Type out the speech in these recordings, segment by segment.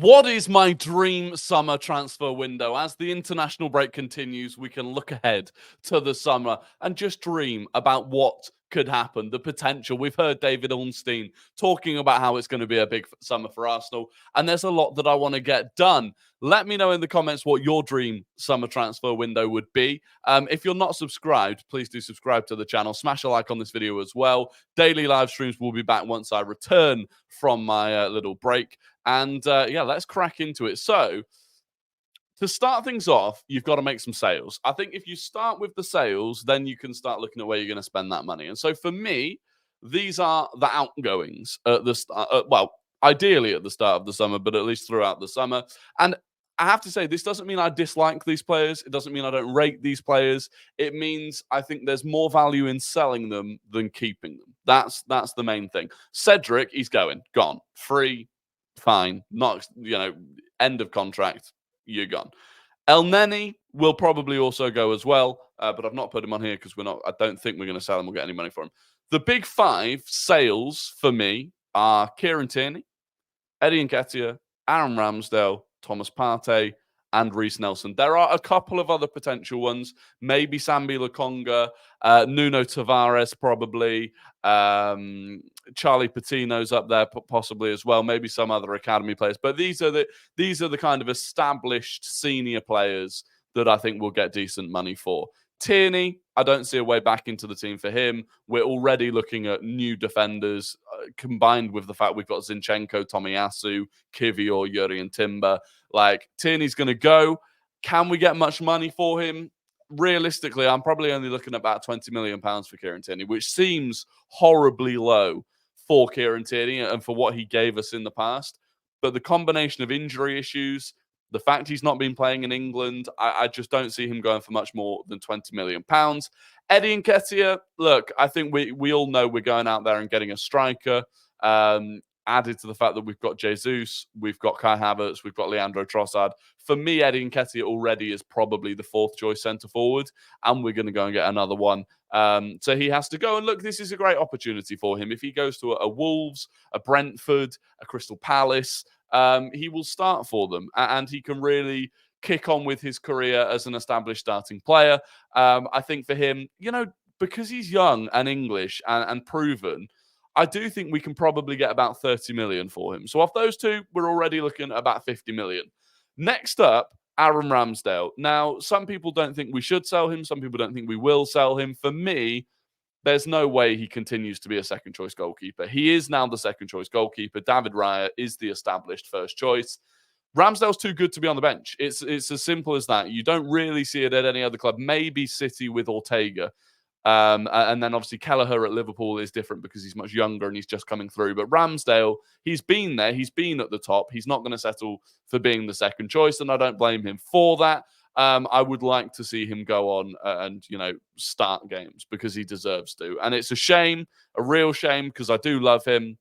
What is my dream summer transfer window? As the international break continues, we can look ahead to the summer and just dream about what could happen, the potential. We've heard David Ornstein talking about how it's going to be a big summer for Arsenal, and there's a lot that I want to get done. Let me know in the comments what your dream summer transfer window would be. If you're not subscribed, please do subscribe to the channel. Smash a like on this video as well. Daily live streams will be back once I return from my little break. And yeah, let's crack into it. So, to start things off, you've got to make some sales. I think if you start with the sales, then you can start looking at where you're going to spend that money. And so, for me, these are the outgoings at the start. Well, ideally at the start of the summer, but at least throughout the summer. And I have to say, this doesn't mean I dislike these players. It doesn't mean I don't rate these players. It means I think there's more value in selling them than keeping them. That's the main thing. Cedric, he's gone, free. Fine, not end of contract, you're gone. El Neni will probably also go as well, but I've not put him on here because I don't think we're going to sell him or get any money for him. The big five sales for me are Kieran Tierney, Eddie Nketiah, Aaron Ramsdale, Thomas Partey, and Reece Nelson. There are a couple of other potential ones. Maybe Sambi Lokonga, Nuno Tavares probably, Charlie Patino's up there possibly as well. Maybe some other academy players. But these are the kind of established senior players that I think will get decent money for. Tierney, I don't see a way back into the team for him. We're already looking at new defenders, combined with the fact we've got Zinchenko, Tomiyasu, Kivior, Yuri, and Timber. Like, Tierney's going to go. Can we get much money for him? Realistically, I'm probably only looking at about £20 million for Kieran Tierney, which seems horribly low for Kieran Tierney and for what he gave us in the past. But the combination of injury issues, the fact he's not been playing in England, I just don't see him going for much more than £20 million. Eddie Nketiah, look, I think we all know we're going out there and getting a striker. Added to the fact that we've got Jesus, we've got Kai Havertz, we've got Leandro Trossard. For me, Eddie Nketiah already is probably the fourth choice centre forward, and we're going to go and get another one. So he has to go. And look, this is a great opportunity for him. If he goes to a Wolves, a Brentford, a Crystal Palace, he will start for them, and he can really kick on with his career as an established starting player. I think for him, because he's young and English and proven, I do think we can probably get about 30 million for him. So off those two, we're already looking at about 50 million. Next up, Aaron Ramsdale. Now, some people don't think we should sell him. Some people don't think we will sell him. For me, there's no way he continues to be a second choice goalkeeper. He is now the second choice goalkeeper. David Raya is the established first choice. Ramsdale's too good to be on the bench. It's as simple as that. You don't really see it at any other club. Maybe City with Ortega. And then obviously Kelleher at Liverpool is different because he's much younger and he's just coming through. But Ramsdale, he's been there. He's been at the top. He's not going to settle for being the second choice, and I don't blame him for that. I would like to see him go on and, start games because he deserves to. And it's a shame, a real shame, because I do love him,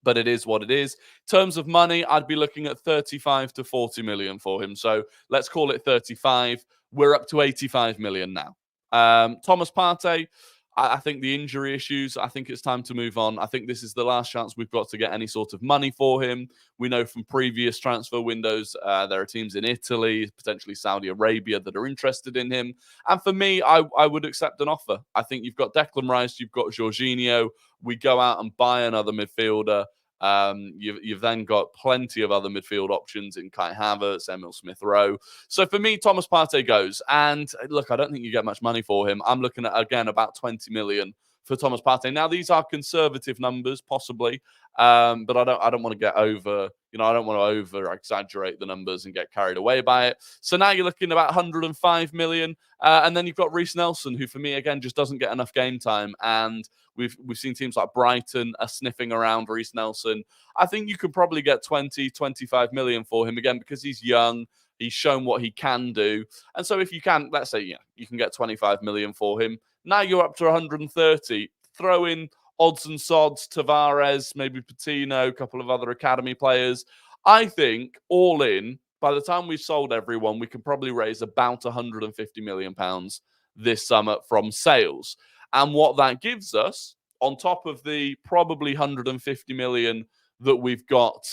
but it is what it is. In terms of money, I'd be looking at 35 to 40 million for him. So let's call it 35. We're up to 85 million now. Thomas Partey, I think the injury issues, I think it's time to move on. I think this is the last chance we've got to get any sort of money for him. We know from previous transfer windows, there are teams in Italy, potentially Saudi Arabia, that are interested in him. And for me, I would accept an offer. I think you've got Declan Rice, you've got Jorginho. We go out and buy another midfielder. You've then got plenty of other midfield options in Kai Havertz, Emil Smith-Rowe. So for me, Thomas Partey goes. And look, I don't think you get much money for him. I'm looking at, again, about 20 million for Thomas Partey. Now, these are conservative numbers, possibly, but I don't want to get over, I don't want to over exaggerate the numbers and get carried away by it. So now you're looking at about 105 million, and then you've got Reece Nelson, who for me again just doesn't get enough game time, and we've seen teams like Brighton are sniffing around Reece Nelson. I think you could probably get 20, 25 million for him again because he's young. He's shown what he can do. And so if you can, let's say, you can get 25 million for him. Now you're up to 130. Throw in odds and sods, Tavares, maybe Patino, a couple of other academy players. I think all in, by the time we've sold everyone, we can probably raise about £150 million this summer from sales. And what that gives us, on top of the probably 150 million that we've got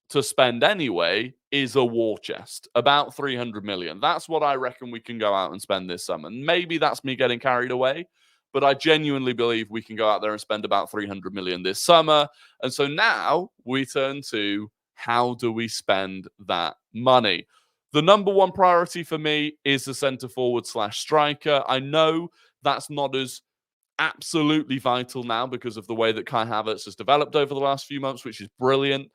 to spend anyway is a war chest, about 300 million. That's what I reckon we can go out and spend this summer. Maybe that's me getting carried away, but I genuinely believe we can go out there and spend about 300 million this summer. And so now we turn to, how do we spend that money? The number one priority for me is the centre forward / striker. I know that's not as absolutely vital now because of the way that Kai Havertz has developed over the last few months, which is brilliant.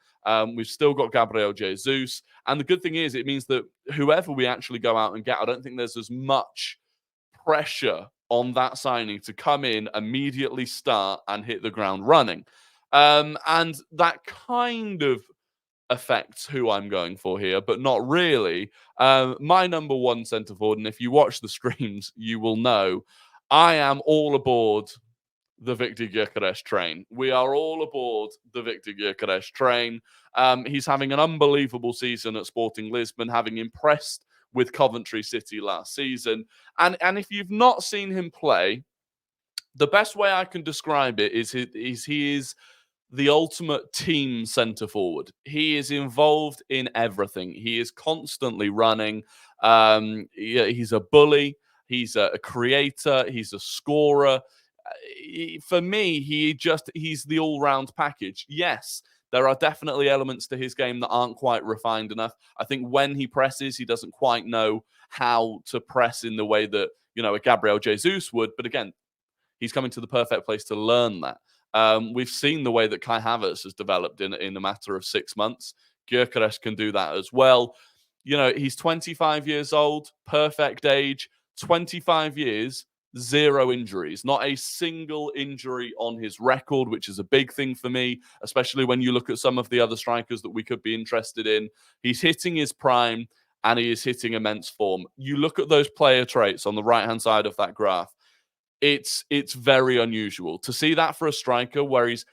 We've still got Gabriel Jesus. And the good thing is, it means that whoever we actually go out and get, I don't think there's as much pressure on that signing to come in, immediately start, and hit the ground running. And that kind of affects who I'm going for here, but not really. My number one centre forward, and if you watch the streams, you will know, I am all aboard the Victor Gyökeres train. We are all aboard the Victor Gyökeres train. He's having an unbelievable season at Sporting Lisbon, having impressed with Coventry City last season. And if you've not seen him play, the best way I can describe it is he is the ultimate team centre forward. He is involved in everything. He is constantly running. He's a bully. He's a creator. He's a scorer. For me, he's the all-round package. Yes, there are definitely elements to his game that aren't quite refined enough. I think when he presses, he doesn't quite know how to press in the way that, a Gabriel Jesus would. But again, he's coming to the perfect place to learn that. We've seen the way that Kai Havertz has developed in a matter of 6 months. Gyökeres can do that as well. He's 25 years old, perfect age, 25 years, 0 injuries, not a single injury on his record, which is a big thing for me, especially when you look at some of the other strikers that we could be interested in. He's hitting his prime and he is hitting immense form. You look at those player traits on the right-hand side of that graph, it's very unusual to see that for a striker where he's,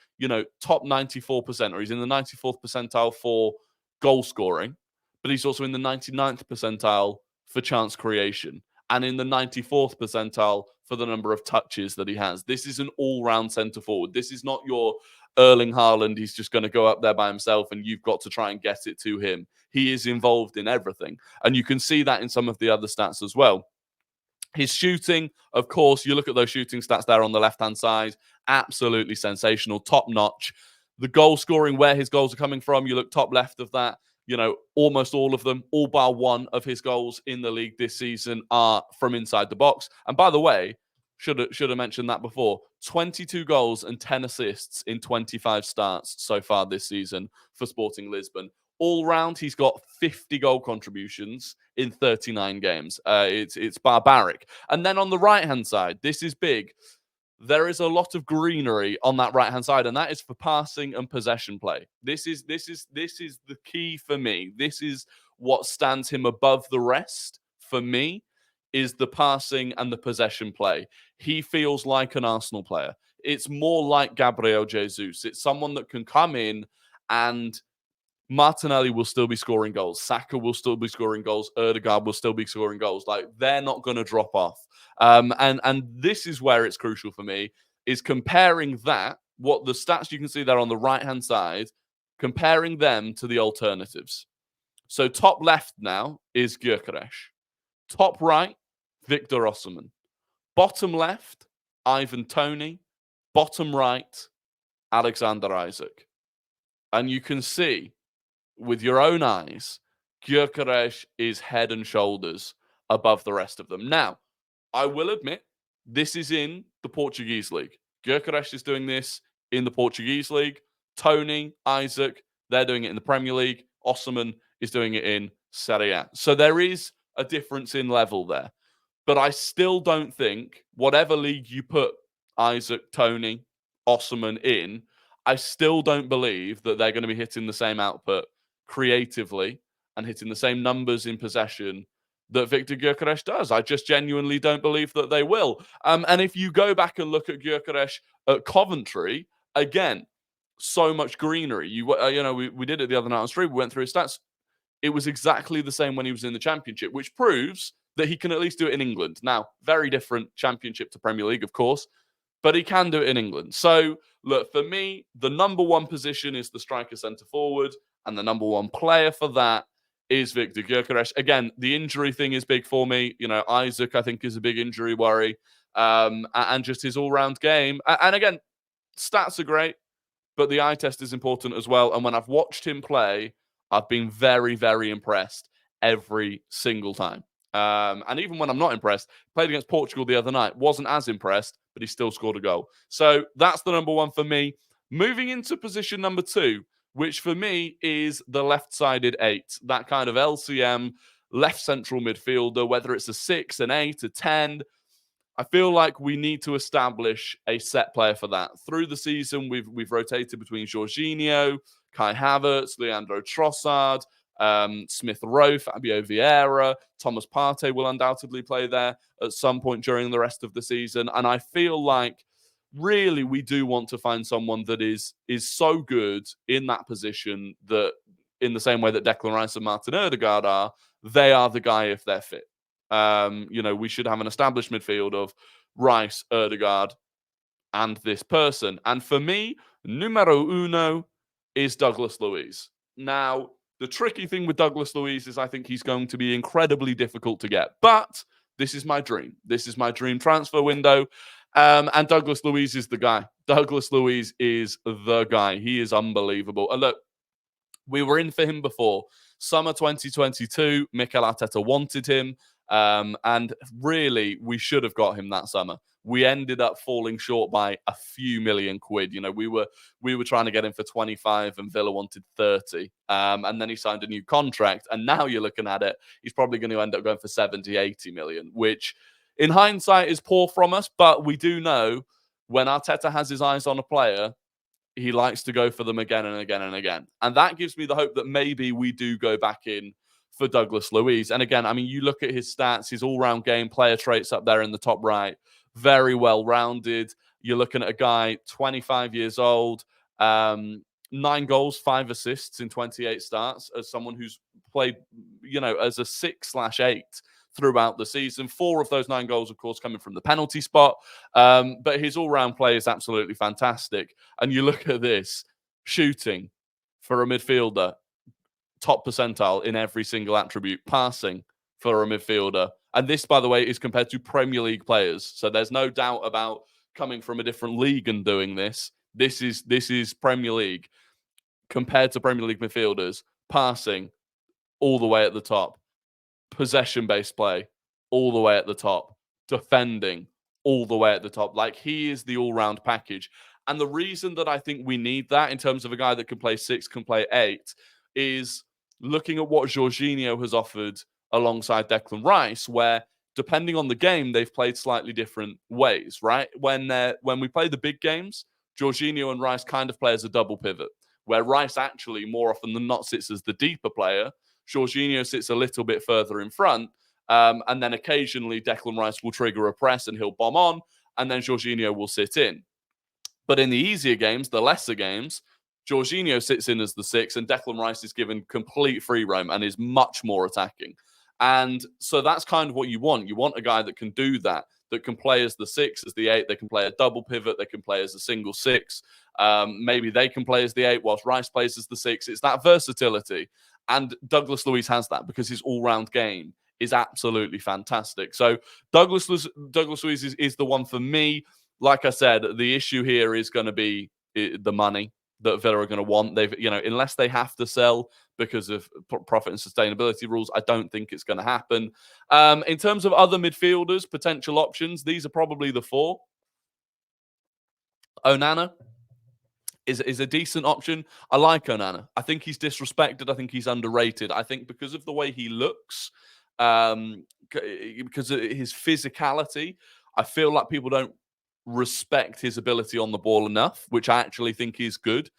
top 94%, or he's in the 94th percentile for goal scoring, but he's also in the 99th percentile for chance creation and in the 94th percentile for the number of touches that he has. This is an all-round centre forward. This is not your Erling Haaland. He's just going to go up there by himself and you've got to try and get it to him. He is involved in everything. And you can see that in some of the other stats as well. His shooting, of course, you look at those shooting stats there on the left-hand side, absolutely sensational, top-notch. The goal scoring, where his goals are coming from, you look top left of that, almost all of them, all bar one of his goals in the league this season are from inside the box. And by the way, should have mentioned that before, 22 goals and 10 assists in 25 starts so far this season for Sporting Lisbon. All round, he's got 50 goal contributions in 39 games. It's barbaric. And then on the right-hand side, this is big. There is a lot of greenery on that right-hand side, and that is for passing and possession play. This is the key for me. This is what stands him above the rest for me, is the passing and the possession play. He feels like an Arsenal player. It's more like Gabriel Jesus. It's someone that can come in and Martinelli will still be scoring goals. Saka will still be scoring goals. Ødegaard will still be scoring goals. Like, they're not going to drop off. And this is where it's crucial for me, is comparing that, what the stats you can see there on the right-hand side, comparing them to the alternatives. So top left now is Gyökeres. Top right, Victor Osimhen. Bottom left, Ivan Toney. Bottom right, Alexander Isak. And you can see with your own eyes, Gyökeres is head and shoulders above the rest of them. Now, I will admit, this is in the Portuguese league. Gyökeres is doing this in the Portuguese league. Toney, Isak, they're doing it in the Premier League. Osimhen is doing it in Serie A. So there is a difference in level there. But I still don't think, whatever league you put Isak, Toney, Osimhen in, I still don't believe that they're going to be hitting the same output creatively and hitting the same numbers in possession that Victor Gyökeres does. I just genuinely don't believe that they will. And if you go back and look at Gyökeres at Coventry, again, so much greenery. We did it the other night on stream. We went through his stats. It was exactly the same when he was in the Championship, which proves that he can at least do it in England. Now, very different Championship to Premier League, of course, but he can do it in England. So, look, for me, the number one position is the striker centre forward. And the number one player for that is Victor Gyökeres. Again, the injury thing is big for me. Isaac, I think, is a big injury worry. And just his all-round game. And again, stats are great, but the eye test is important as well. And when I've watched him play, I've been very, very impressed every single time. And even when I'm not impressed, played against Portugal the other night, wasn't as impressed, but he still scored a goal. So that's the number one for me. Moving into position number 2, which for me is the left-sided 8, that kind of LCM left central midfielder, whether it's a 6, an 8, a 10. I feel like we need to establish a set player for that. Through the season, we've rotated between Jorginho, Kai Havertz, Leandro Trossard, Smith Rowe, Fabio Vieira, Thomas Partey will undoubtedly play there at some point during the rest of the season. And I feel like really we do want to find someone that is so good in that position that, in the same way that Declan Rice and Martin Odegaard are, they are the guy if they're fit. We should have an established midfield of Rice, Odegaard, and this person. And for me, numero uno is Douglas Luiz. Now, the tricky thing with Douglas Luiz is I think he's going to be incredibly difficult to get. But this is my dream. This is my dream transfer window. And Douglas Luiz is the guy. Douglas Luiz is the guy. He is unbelievable. And look, we were in for him before. Summer 2022, Mikel Arteta wanted him. And really, we should have got him that summer. We ended up falling short by a few million quid. We were trying to get him for 25 and Villa wanted 30. And then he signed a new contract. And now you're looking at it, he's probably going to end up going for 70, 80 million, which in hindsight is poor from us. But we do know when Arteta has his eyes on a player, he likes to go for them again and again and again. And that gives me the hope that maybe we do go back in for Douglas Luiz. And again, I mean, you look at his stats, his all-round game, player traits up there in the top right, very well-rounded. You're looking at a guy, 25 years old, 9 goals, 5 assists in 28 starts, as someone who's played, as a 6/8 throughout the season. 4 of those 9 goals, of course, coming from the penalty spot. But his all-round play is absolutely fantastic. And you look at this, shooting for a midfielder, top percentile in every single attribute, passing for a midfielder. And this, by the way, is compared to Premier League players. So there's no doubt about coming from a different league and doing this. This is Premier League compared to Premier League midfielders, passing all the way at the top, possession-based play all the way at the top, defending all the way at the top. Like, he is the all-round package. And the reason that I think we need that in terms of a guy that can play 6, can play 8, is looking at what Jorginho has offered alongside Declan Rice, where depending on the game, they've played slightly different ways, right? When we play the big games, Jorginho and Rice kind of play as a double pivot, where Rice actually more often than not sits as the deeper player. Jorginho sits a little bit further in front, and then occasionally Declan Rice will trigger a press and he'll bomb on, and then Jorginho will sit in. But in the easier games, the lesser games, Jorginho sits in as the 6 and Declan Rice is given complete free roam and is much more attacking. And so that's kind of what you want. You want a guy that can do that can play as the 6, as the 8. They can play a double pivot. They can play as a single 6. Maybe they can play as the 8 whilst Rice plays as the 6. It's that versatility. And Douglas Luiz has that because his all-round game is absolutely fantastic. So Douglas Luiz is the one for me. Like I said, the issue here is going to be the money that Villa are going to want. Unless they have to sell because of profit and sustainability rules, I don't think it's going to happen. In terms of other midfielders, potential options, these are probably the 4. Onana is a decent option. I like Onana. I think he's disrespected. I think he's underrated. I think because of the way he looks, because of his physicality, I feel like people don't respect his ability on the ball enough, which I actually think is good.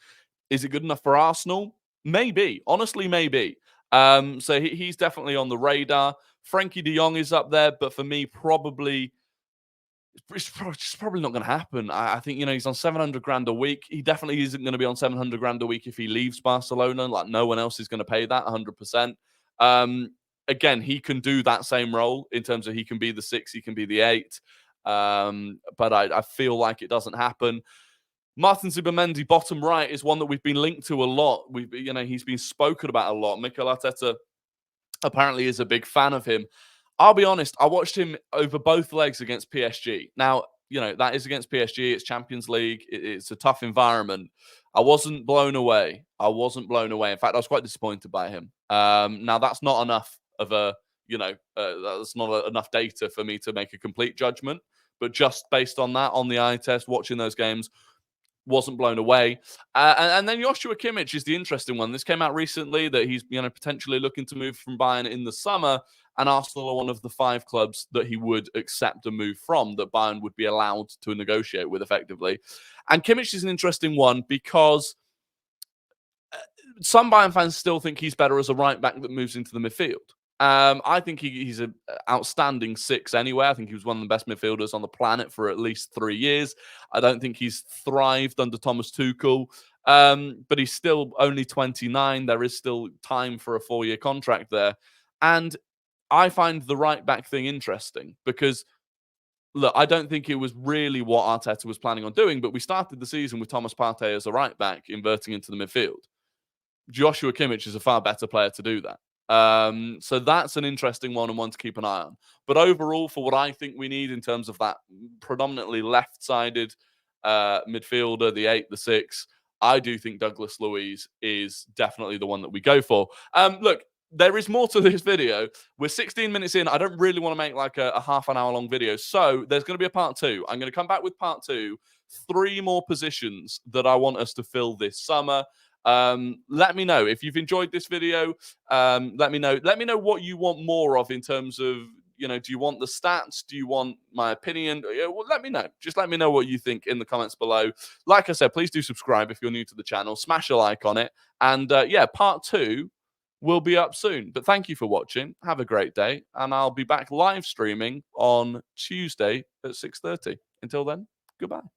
Is it good enough for Arsenal? Maybe. Honestly, maybe. So he's definitely on the radar. Frankie de Jong is up there, but for me, it's probably not going to happen. I think, he's on 700 grand a week. He definitely isn't going to be on 700 grand a week if he leaves Barcelona. Like, no one else is going to pay that 100%. Again, he can do that same role in terms of he can be the 6, he can be the 8. But I feel like it doesn't happen. Martin Zubimendi, bottom right, is one that we've been linked to a lot. He's been spoken about a lot. Mikel Arteta apparently is a big fan of him. I'll be honest, I watched him over both legs against PSG. Now, that is against PSG. It's Champions League. It's a tough environment. I wasn't blown away. In fact, I was quite disappointed by him. Now, that's not enough of that's not enough data for me to make a complete judgment. But just based on that, on the eye test, watching those games, wasn't blown away. And then Joshua Kimmich is the interesting one. This came out recently that he's potentially looking to move from Bayern in the summer, and Arsenal are one of the 5 clubs that he would accept a move from, that Bayern would be allowed to negotiate with effectively. And Kimmich is an interesting one because some Bayern fans still think he's better as a right back that moves into the midfield. I think he's an outstanding 6 anyway. I think he was one of the best midfielders on the planet for at least 3 years. I don't think he's thrived under Thomas Tuchel, but he's still only 29. There is still time for a 4-year contract there. And I find the right back thing interesting because, look, I don't think it was really what Arteta was planning on doing, but we started the season with Thomas Partey as a right back, inverting into the midfield. Joshua Kimmich is a far better player to do that. So that's an interesting one and one to keep an eye on. But overall, for what I think we need in terms of that predominantly left-sided midfielder, the 8, the 6, I do think Douglas Luiz is definitely the one that we go for. Look, there is more to this video. We're 16 minutes in. I don't really want to make like a half an hour long video. So there's going to be a part 2. I'm going to come back with part 2. 3 more positions that I want us to fill this summer. Let me know if you've enjoyed this video. Let me know what you want more of in terms of, do you want the stats? Do you want my opinion? Well, let me know. Just let me know what you think in the comments below. Like I said, please do subscribe if you're new to the channel. Smash a like on it. And part 2 will be up soon. But thank you for watching. Have a great day. And I'll be back live streaming on Tuesday at 6:30. Until then, goodbye.